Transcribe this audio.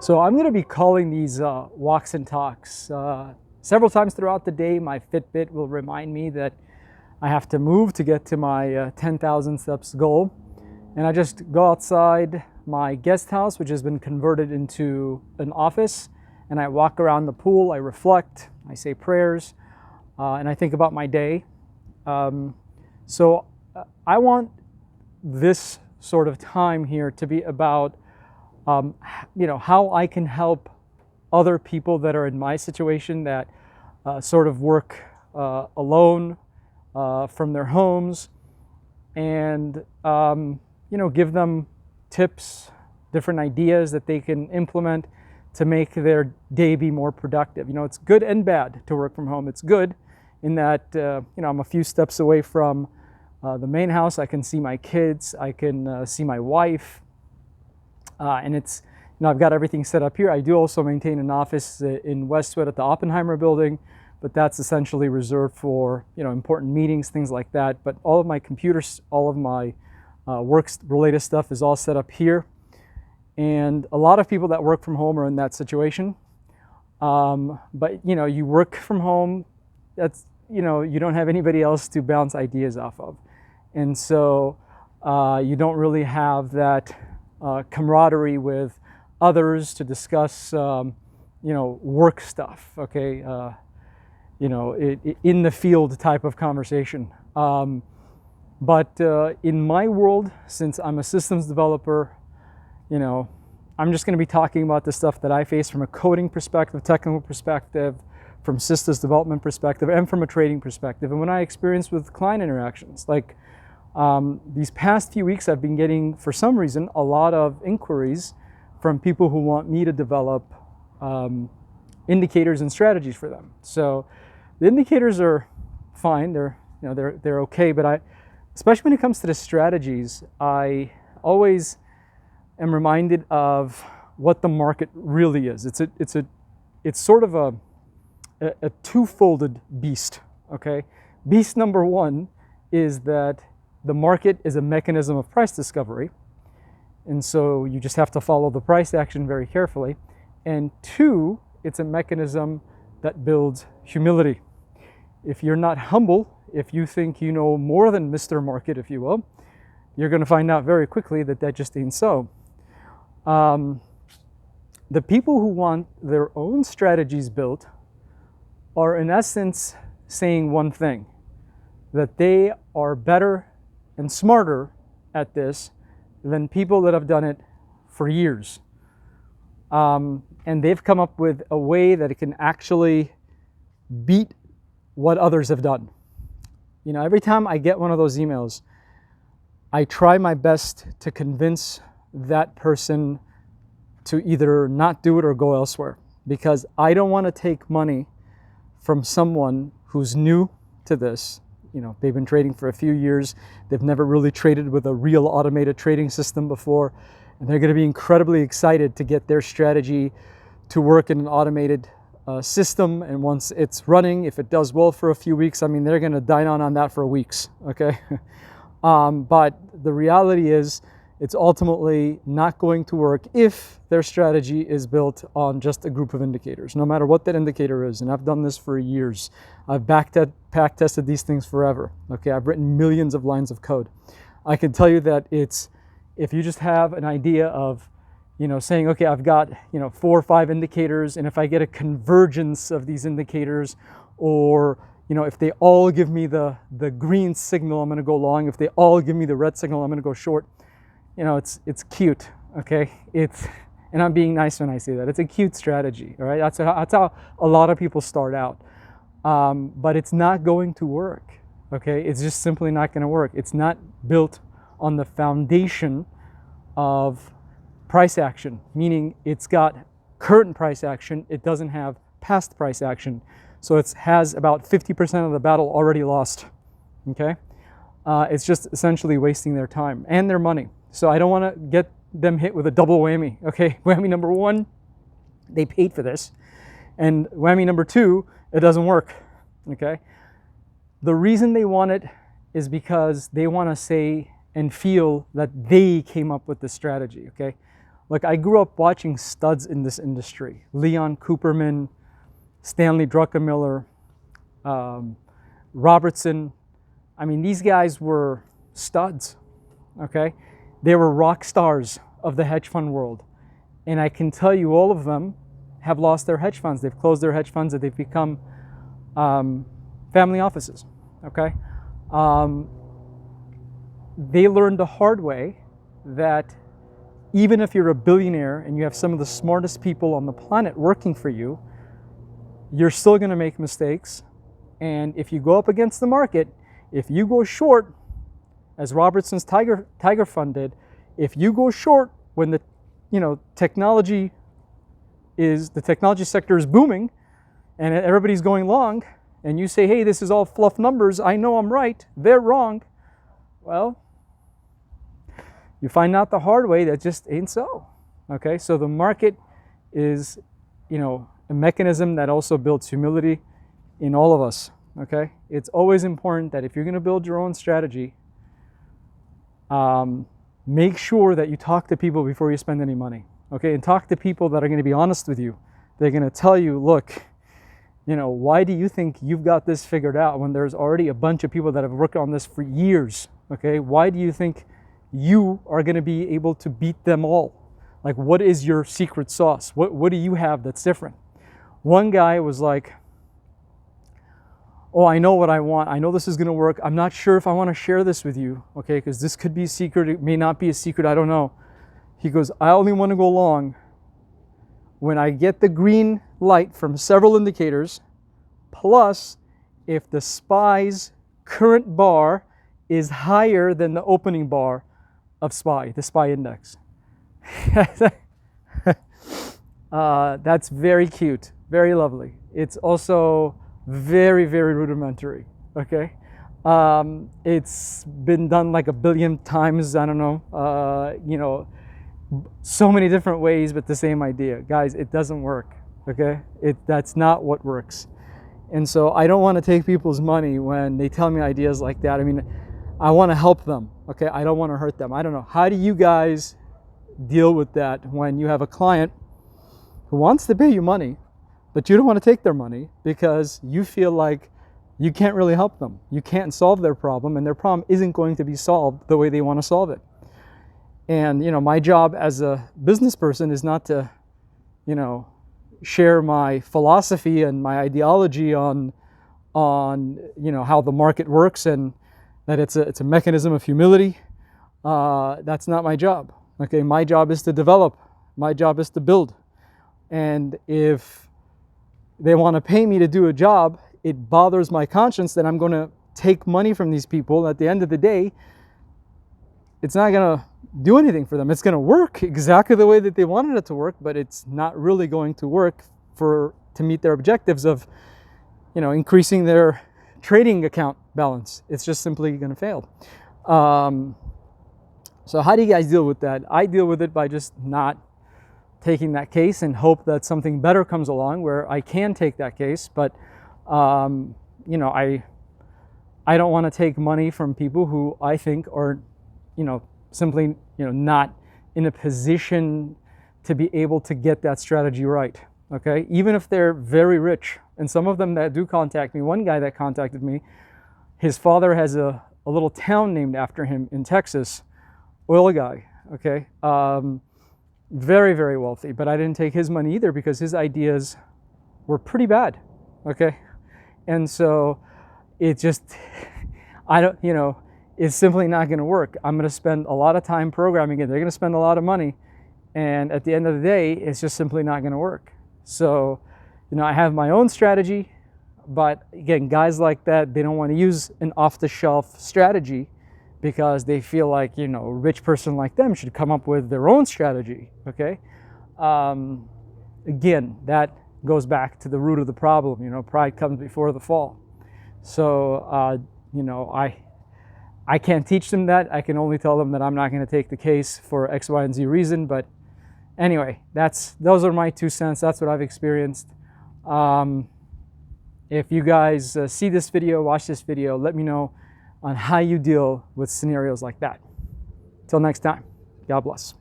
So I'm going to be calling these walks and talks. Several times throughout the day, my Fitbit will remind me that I have to move to get to my 10,000 steps goal. And I just go outside my guest house, which has been converted into an office, and I walk around the pool, I reflect, I say prayers, and I think about my day. So I want this sort of time here to be about how I can help other people that are in my situation that sort of work alone from their homes, and give them tips, different ideas that they can implement to make their day be more productive. It's good and bad to work from home. It's good in that I'm a few steps away from the main house. I can see my kids. I can see my wife. And it's, I've got everything set up here. I do also maintain an office in Westwood at the Oppenheimer building, but that's essentially reserved for, important meetings, things like that. But all of my computers, all of my work-related stuff is all set up here. And a lot of people that work from home are in that situation. But, you work from home, that's, you don't have anybody else to bounce ideas off of. And so you don't really have that camaraderie with others to discuss, work stuff, okay? In the field type of conversation. But in my world, since I'm a systems developer, I'm just going to be talking about the stuff that I face from a coding perspective, technical perspective, from systems development perspective, and from a trading perspective. And when I experience with client interactions, like these past few weeks, I've been getting, for some reason, a lot of inquiries from people who want me to develop indicators and strategies for them. So the indicators are fine; they're okay. But especially when it comes to the strategies, I always am reminded of what the market really is. It's sort of a two-folded beast. Okay, beast number one is that the market is a mechanism of price discovery, and so you just have to follow the price action very carefully. And two, it's a mechanism that builds humility. If you're not humble, if you think you know more than Mr. Market, if you will, you're going to find out very quickly that that just ain't so. The people who want their own strategies built are in essence saying one thing, that they are better and smarter at this than people that have done it for years. And they've come up with a way that it can actually beat what others have done. Every time I get one of those emails, I try my best to convince that person to either not do it or go elsewhere, because I don't want to take money from someone who's new to this. They've been trading for a few years. They've never really traded with a real automated trading system before, and they're going to be incredibly excited to get their strategy to work in an automated system. And once it's running, if it does well for a few weeks, they're going to dine on that for weeks, okay? But the reality is, it's ultimately not going to work if their strategy is built on just a group of indicators, no matter what that indicator is. And I've done this for years. I've back tested these things forever. Okay, I've written millions of lines of code. I can tell you that if you just have an idea of, saying, okay, I've got, 4 or 5 indicators, and if I get a convergence of these indicators, or if they all give me the green signal, I'm going to go long. If they all give me the red signal, I'm going to go short. It's cute, okay? And I'm being nice when I say that. It's a cute strategy, all right? That's how a lot of people start out. But it's not going to work, okay? It's just simply not going to work. It's not built on the foundation of price action, meaning it's got current price action. It doesn't have past price action. So it has about 50% of the battle already lost, okay? It's just essentially wasting their time and their money. So I don't want to get them hit with a double whammy, okay? Whammy number one, they paid for this. And whammy number two, it doesn't work, okay? The reason they want it is because they want to say and feel that they came up with the strategy, okay? Look, I grew up watching studs in this industry. Leon Cooperman, Stanley Druckenmiller, Robertson. I mean, these guys were studs, okay? They were rock stars of the hedge fund world. And I can tell you all of them have lost their hedge funds. They've closed their hedge funds and they've become family offices, okay? They learned the hard way that even if you're a billionaire and you have some of the smartest people on the planet working for you, you're still going to make mistakes. And if you go up against the market, if you go short, as Robertson's Tiger Fund did, if you go short when the technology sector is booming and everybody's going long, and you say, hey, this is all fluff numbers, I know I'm right, they're wrong, well, you find out the hard way that just ain't so. Okay, so the market is, a mechanism that also builds humility in all of us. Okay, it's always important that if you're going to build your own strategy, make sure that you talk to people before you spend any money. Okay, and talk to people that are going to be honest with you. They're going to tell you, look, why do you think you've got this figured out when there's already a bunch of people that have worked on this for years? Okay, why do you think you are going to be able to beat them all? Like, what is your secret sauce? What do you have that's different? One guy was like, oh, I know what I want. I know this is going to work. I'm not sure if I want to share this with you, okay, because this could be a secret. It may not be a secret. I don't know. He goes, I only want to go long when I get the green light from several indicators, plus if the SPY's current bar is higher than the opening bar of SPY, the SPY index. That's very cute, very lovely. It's also very, very rudimentary, okay? It's been done like 1 billion times, I don't know, so many different ways, but the same idea. Guys, it doesn't work, okay? That's not what works. And so I don't want to take people's money when they tell me ideas like that. I mean, I want to help them, okay? I don't want to hurt them. I don't know. How do you guys deal with that when you have a client who wants to pay you money, but you don't want to take their money because you feel like you can't really help them. You can't solve their problem, and their problem isn't going to be solved the way they want to solve it. And, my job as a business person is not to, share my philosophy and my ideology on how the market works and that it's a mechanism of humility. That's not my job. Okay, my job is to develop. My job is to build. And if they want to pay me to do a job, it bothers my conscience that I'm going to take money from these people. At the end of the day, it's not going to do anything for them. It's going to work exactly the way that they wanted it to work, but it's not really going to work to meet their objectives of, increasing their trading account balance. It's just simply going to fail. So how do you guys deal with that? I deal with it by just not taking that case and hope that something better comes along where I can take that case. But, I don't want to take money from people who I think are, simply, not in a position to be able to get that strategy right. Okay, even if they're very rich, and some of them that do contact me. One guy that contacted me, his father has a little town named after him in Texas, oil guy. Okay, very, very wealthy, but I didn't take his money either because his ideas were pretty bad. Okay, and so it just, it's simply not going to work. I'm going to spend a lot of time programming it. They're going to spend a lot of money, and at the end of the day, it's just simply not going to work. So, I have my own strategy, but again, guys like that, they don't want to use an off-the-shelf strategy because they feel like, a rich person like them should come up with their own strategy, okay? Again, that goes back to the root of the problem, pride comes before the fall. So, I can't teach them that. I can only tell them that I'm not going to take the case for X, Y, and Z reason. But anyway, those are my 2 cents. That's what I've experienced. If you guys see this video, watch this video, let me know on how you deal with scenarios like that. Till next time, God bless.